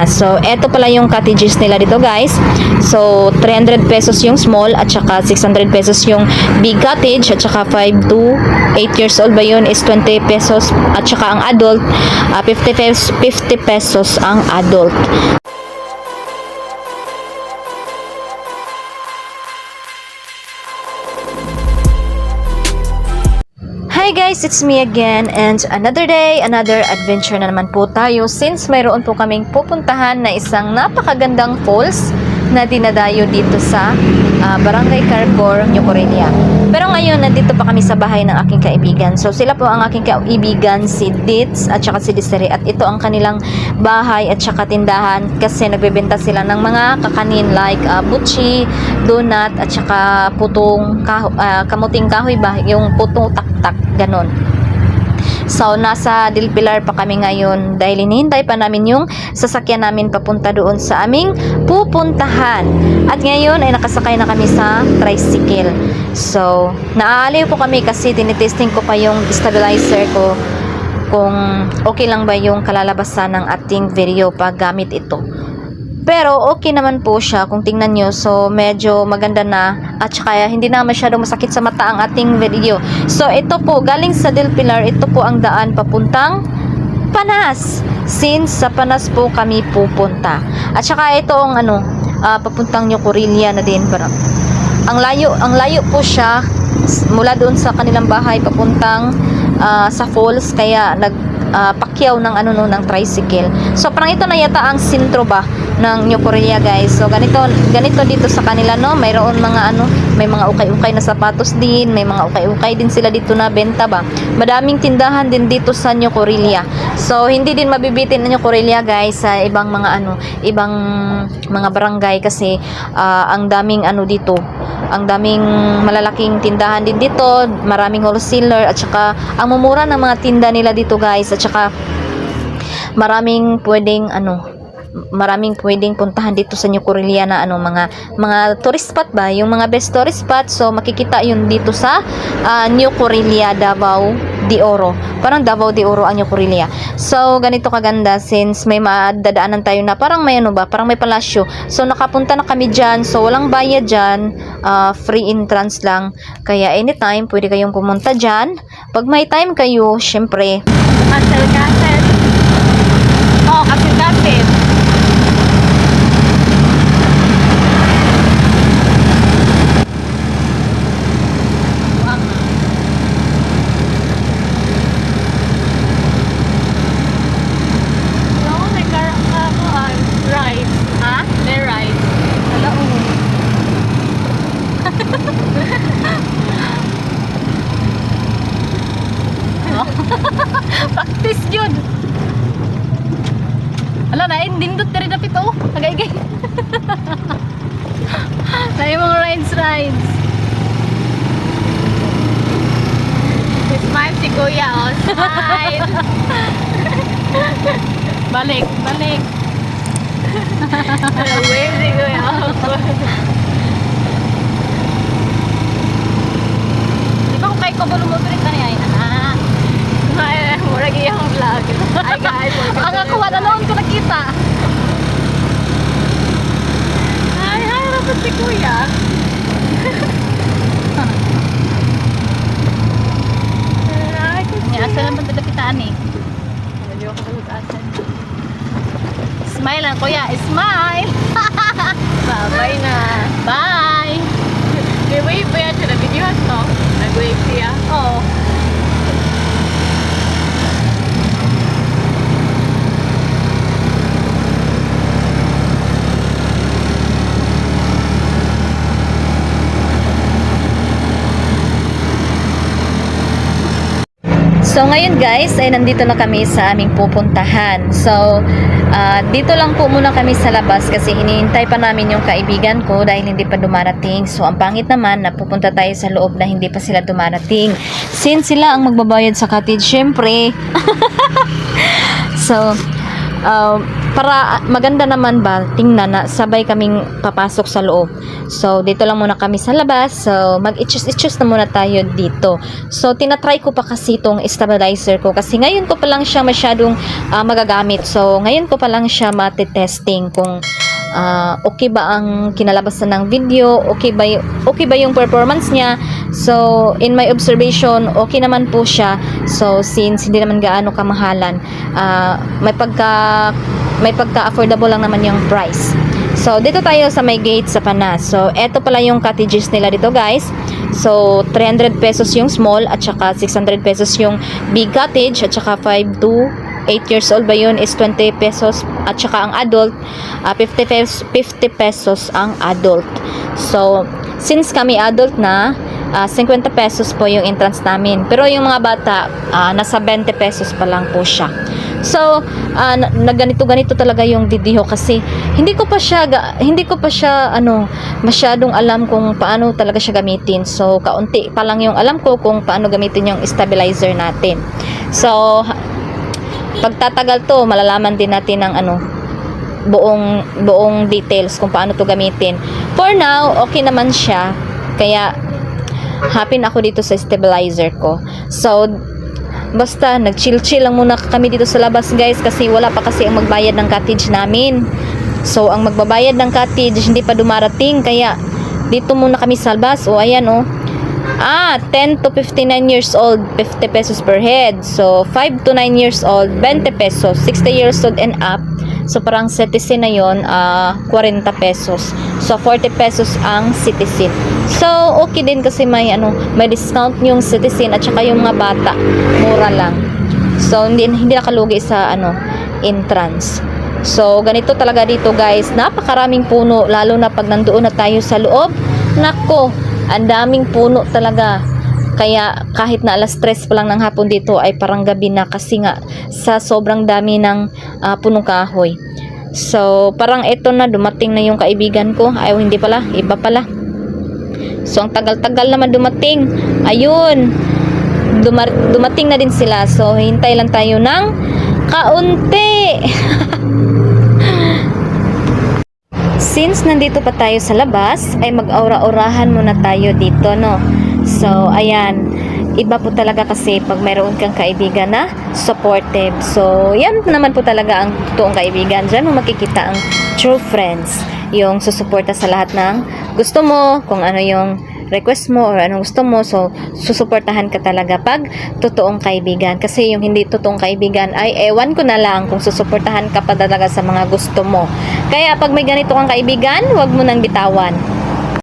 So, eto pala yung cottages nila dito, guys. So, 300 pesos yung small at saka 600 pesos yung big cottage at saka 5 to 8 years old ba yun is 20 pesos at saka ang adult 50 pesos ang adult. Hi guys, it's me again and another day, another adventure na naman po tayo since mayroon po kaming pupuntahan na isang napakagandang falls na dinadayo dito sa Barangay Carcor, New Corelia. Pero ngayon, nandito pa kami sa bahay ng aking kaibigan. So sila po ang aking kaibigan, si Ditz at saka si Desiree, at ito ang kanilang bahay at saka tindahan kasi nagbebenta sila ng mga kakanin like butchi, donut at saka kamuting kahoy ba, yung putong tak ganon. So, nasa Del Pilar pa kami ngayon dahil hinihintay pa namin yung sasakyan namin papunta doon sa aming pupuntahan. At ngayon ay nakasakay na kami sa tricycle. So, naaaliw po kami kasi tinitesting ko pa yung stabilizer ko kung okay lang ba yung kalalabasan ng ating video pag gamit ito. Pero okay naman po siya kung tingnan nyo. So medyo maganda na at saka hindi na masyadong masakit sa mata ang ating video. So ito po galing sa Del Pilar, ito po ang daan papuntang Panas. Since sa Panas po kami pupunta. At saka ito ang papuntang New Corelia na din. Pero ang layo po siya mula doon sa kanilang bahay papuntang sa falls, kaya pakyaw ng ng tricycle. So parang ito na yata ang sentro ba ng New Corelia, guys. So ganito dito sa kanila, no, mayroon mga may mga ukay-ukay na sapatos din, may mga ukay-ukay din sila dito na benta ba. Madaming tindahan din dito sa New Corelia. So hindi din mabibitin ng New Corelia, guys, sa ibang mga ibang mga barangay kasi ang daming dito. Ang daming malalaking tindahan din dito, maraming wholesaler at saka ang mumura ng mga tinda nila dito, guys, at saka maraming pwedeng puntahan dito sa New Corelia na mga tourist spot ba, yung mga best tourist spot. So makikita yun dito sa New Corelia, Davao de Oro. Parang Davao de Oro ang New Corelia. So ganito kaganda since may madadaanan tayo na parang may parang may palasyo. So nakapunta na kami diyan. So walang bayad diyan, free entrance lang. Kaya anytime pwede kayong pumunta diyan. Pag may time kayo, syempre. Castle Castle. Oh, Castle Castle. Practice yun. Ala na, indindot na rin na pito. Agay-agay. Na yung mga rides. Smile si Kuya, oh. Smile. Balik. Wave si Kuya, oh. Di ba kung kayo ko bulumutulit na niya, ay, murag iyang vlog. Ay guys, ang ako wala noon ko nakita. Ay, rapat si Kuya. Asa naman tadapitaan eh. Hindi ako kalutasan. Smile lang Kuya, smile. Bye na. Bye. May wave pa yan siya na video no? Nag-wave siya. Oo. So ngayon, guys, ay nandito na kami sa aming pupuntahan. So dito lang po muna kami sa labas kasi hinihintay pa namin yung kaibigan ko dahil hindi pa dumarating. So ang pangit naman na pupunta tayo sa loob na hindi pa sila dumarating. Since sila ang magbabayad sa cottage, syempre. So para maganda naman ba tingnan na sabay kaming papasok sa loob. So dito lang muna kami sa labas. So mag-itchus na muna tayo dito. So tinatry ko pa kasi itong stabilizer ko kasi ngayon ko pa lang siya masyadong magagamit. So ngayon ko pa lang siya matitesting kung okay ba ang kinalabasan ng video, okay ba yung performance niya. So in my observation, okay naman po siya. So since hindi naman gaano kamahalan, may pagka-affordable lang naman yung price. So dito tayo sa may gate sa Panas. So eto pala yung cottages nila dito, guys. So 300 pesos yung small at saka 600 pesos yung big cottage at saka 5 to 8 years old ba yun is 20 pesos at saka ang adult 50 pesos ang adult. So since kami adult na 50 pesos po yung entrance namin, pero yung mga bata nasa 20 pesos pa lang po siya. So ganito talaga yung didiho kasi hindi ko pa siya masyadong alam kung paano talaga siya gamitin. So kaunti pa lang yung alam ko kung paano gamitin yung stabilizer natin. So pagtatagal to, malalaman din natin ng buong details kung paano to gamitin. For now, okay naman siya. Kaya happy na ako dito sa stabilizer ko. So basta nag-chill lang muna kami dito sa labas, guys, kasi wala pa kasi ang magbayad ng cottage namin. So ang magbabayad ng cottage hindi pa dumarating, kaya dito muna kami sa labas. O ayan 10 to 59 years old, 50 pesos per head. So 5 to 9 years old, 20 pesos. 60 years old and up, so parang citizen na yon, 40 pesos. So 40 pesos ang citizen. So okay din kasi may discount yung citizen at saka yung mga bata, mura lang. So hindi nakalugi sa entrance. So ganito talaga dito, guys. Napakaraming puno, lalo na pag nandoon na tayo sa loob. Nako, ang daming puno talaga. Kaya kahit na alas 3 pa lang ng hapon dito ay parang gabi na kasi nga sa sobrang dami ng punong kahoy. So parang ito na, dumating na yung kaibigan ko. Ay hindi pala, iba pala. So ang tagal-tagal naman dumating. Ayun, dumating na din sila. So hintay lang tayo ng kaunti. Since nandito pa tayo sa labas, ay mag-aura-aurahan muna tayo dito, no? So, ayan. Iba po talaga kasi pag mayroon kang kaibigan na supportive. So, yan naman po talaga ang totoong kaibigan. Diyan mo makikita ang true friends. Yung susuporta sa lahat ng gusto mo, kung ano yung request mo or anong gusto mo. So, susuportahan ka talaga pag totoong kaibigan. Kasi yung hindi totoong kaibigan ay ewan ko na lang kung susuportahan ka pa talaga sa mga gusto mo. Kaya pag may ganito kang kaibigan, huwag mo nang bitawan.